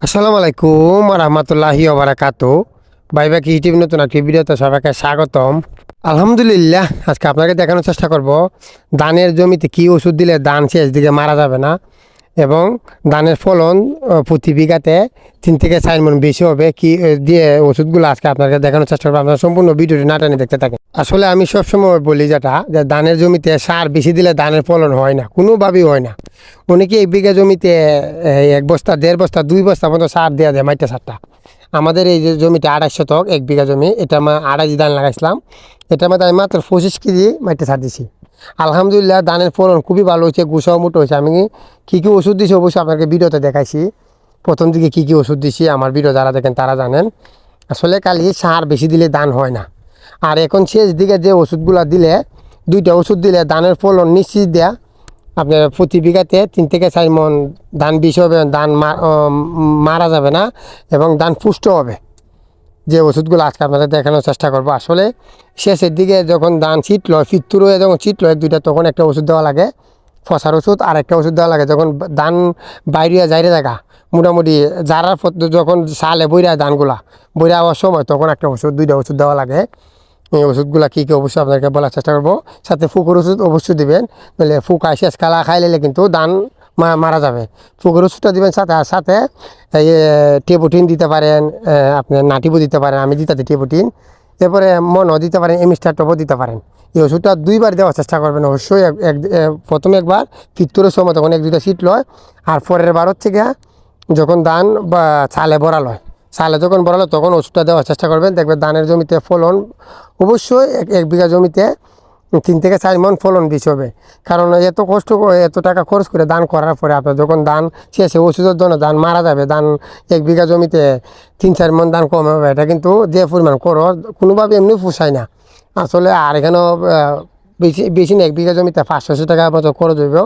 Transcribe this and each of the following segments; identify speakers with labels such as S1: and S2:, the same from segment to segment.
S1: আসসালামু আলাইকুম রহমতুল্লাহি ওবারাকাতু। বাইবা কি ইউটিউব নতুন একটি ভিডিওতে সবাইকে স্বাগতম। আলহামদুলিল্লাহ, আজকে আপনাকে দেখানোর চেষ্টা করব ধানের জমিতে কি ওষুধ দিলে ধান শেষ দিকে মারা যাবে না এবং ধানের ফলন প্রতি বিঘাতে 3 থেকে 4 মণ বেশি হবে। কি দিয়ে ওষুধগুলো আজকে আপনাকে দেখানোর চেষ্টা করবো। আপনারা সম্পূর্ণ ভিডিওটি না টেনে দেখতে থাকেন। আসলে আমি সবসময় বলি যেটা যে ধানের জমিতে সার বেশি দিলে ধানের ফলন হয় না, কোনোভাবেই হয় না। অনেকে 1 বিঘা জমিতে 1 বস্তা 1.5 বস্তা 2 বস্তা পর্যন্ত সার দেওয়া যায়, মাইটা সারটা। আমাদের এই যে জমিটা 28 শতক 1 বিঘা জমি, এটা আমার 28 ধান লাগাইছিলাম। এটার মধ্যে আমি মাত্র 25 কেজি মাইটা সার দিছি। আলহামদুলিল্লাহ, ধানের ফলন খুবই ভালো হয়েছে, গুছাও মোটো হয়েছে। আমি কী কী ওষুধ দিছি অবশ্যই আপনাকে ভিডিওতে দেখাইছি। প্রথম দিকে কী কী ওষুধ দিছি আমার ভিডিও যারা দেখেন তারা জানেন। আসলে খালি সার বেশি দিলে ধান হয় না। আর এখন শেষ দিকে যে ওষুধগুলো দিলে, 2টা ওষুধ দিলে ধানের ফলন নিশ্চিত দেয়া আপনার প্রতি বিঘাতে 3 থেকে 4 মণ ধান বেশি হবে, ধান মারা যাবে না এবং ধান পুষ্ট হবে। যে ওষুধগুলো আজকে আপনাদের দেখানোর চেষ্টা করবো। আসলে শেষের দিকে যখন ধান ছিটলো, ফিত্তুর হয়ে যখন ছিটলো 1-2টা, তখন একটা ওষুধ দেওয়া লাগে, ফসার ওষুধ। আর একটা ওষুধ দেওয়া লাগে যখন ধান বাইরিয়া যাইরে জায়গা মোটামুটি যারার যখন সালে বইরা ধানগুলা বইরা হওয়ার সময়, তখন একটা ওষুধ, 2টা ওষুধ দেওয়া লাগে। এই ওষুধগুলো কী কী অবশ্যই আপনাকে বলার চেষ্টা করবো। সাথে ফুকুর ওষুধ অবশ্যই দিবেন, নাহলে ফুকা শেষ কালা খাইলে কিন্তু ধান মারা যাবে। ফুকুর ওষুধটা দিবেন, সাথে আর সাথে টেবোটিন দিতে পারেন, আপনার নাটিবও দিতে পারেন। আমি দিতে টেবোটিন, এরপরে মনও দিতে পারেন, এমিস্টার টপও দিতে পারেন। এই ওষুধটা 2বার দেওয়ার চেষ্টা করবেন অবশ্যই। প্রথমে একবার ফিত্তুরের সময় তখন 1-2টা সিট লয়, আর পরের বার হচ্ছে গিয়া যখন ধান বা চালে ভরা লয়, চালে যখন ভরালো তখন ওষুধটা দেওয়ার চেষ্টা করবেন। দেখবেন ধানের জমিতে ফলন অবশ্যই 1 বিঘা জমিতে 3 থেকে 4 মণ ফলন বেশি হবে। কারণ এত কষ্ট করে এত টাকা খরচ করে ধান করার পরে আপনার যখন ধান শেষে ওষুধের জন্য ধান মারা যাবে, ধান 1 বিঘা জমিতে 3-4 মণ ধান কম হবে, এটা কিন্তু যে পরিমাণ করো কোনোভাবে এমনি পোষায় না আসলে। আর এখানেও বেশি না, 1 বিঘা জমিতে 500 টাকা মতো খরচ হইব।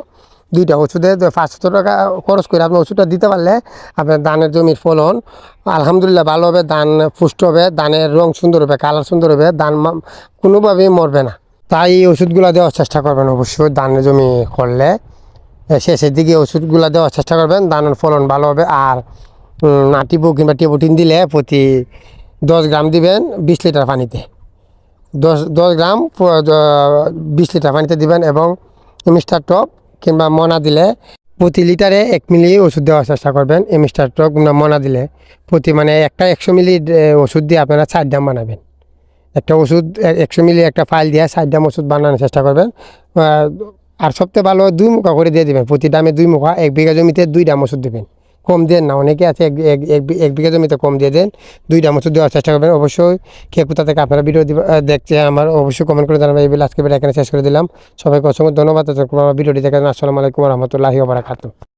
S1: 2টা ওষুধে 500 টাকা খরচ করে আপনি ওষুধটা দিতে পারলে আপনার ধানের জমির ফলন আলহামদুলিল্লাহ ভালো হবে, ধান পুষ্ট হবে, ধানের রং সুন্দর হবে, কালার সুন্দর হবে, ধান কোনোভাবেই মরবে না। তাই এই ওষুধগুলো দেওয়ার চেষ্টা করবেন অবশ্যই ধানের জমি করলে। শেষের দিকে ওষুধগুলো দেওয়ার চেষ্টা করবেন, ধানের ফলন ভালো হবে। আর নাটিবু কিংবা টেবোটিন দিলে প্রতি 10 গ্রাম দিবেন 20 লিটার পানিতে, 10 গ্রাম 20 লিটার পানিতে দিবেন। এবং মিস্টার টপ কিংবা মনা দিলে প্রতি লিটারে 1 মিলি ওষুধ দেওয়ার চেষ্টা করবেন। মিস্টার টপ কিংবা মনা দিলে প্রতি মানে একটা 100 মিলি ওষুধ দিয়ে আপনারা 4 ড্রাম বানাবেন। একটা ওষুধ 100 মিলি একটা ফাইল দিয়ে 4 ড্রাম ওষুধ বানানোর চেষ্টা করবেন। আর সবচেয়ে ভালো 2 মুখা করে দিয়ে দেবেন, প্রতি ড্রামে 2 মুখা। 1 বিঘা জমিতে 2 ড্রাম ওষুধ দেবেন, কম দেন না। অনেকে আছে 1 বিঘা জমিতে কম দিয়ে দেন, 2 ড্রাম ওষুধ দেওয়ার চেষ্টা করবেন। অবশ্যই কে কোথা থেকে আপনারা ভিডিও দেখছে আমার অবশ্যই কমেন্ট করে জানাবেন। এই বলে আজকে ভিডিও এখানে শেষ করে দিলাম। সবাইকে অসংখ্য ধন্যবাদ আমার ভিডিওটি দেখার জন্য। আসসালামু আলাইকুম রহমতুল্লাহি ওয়া বারাকাতুহু।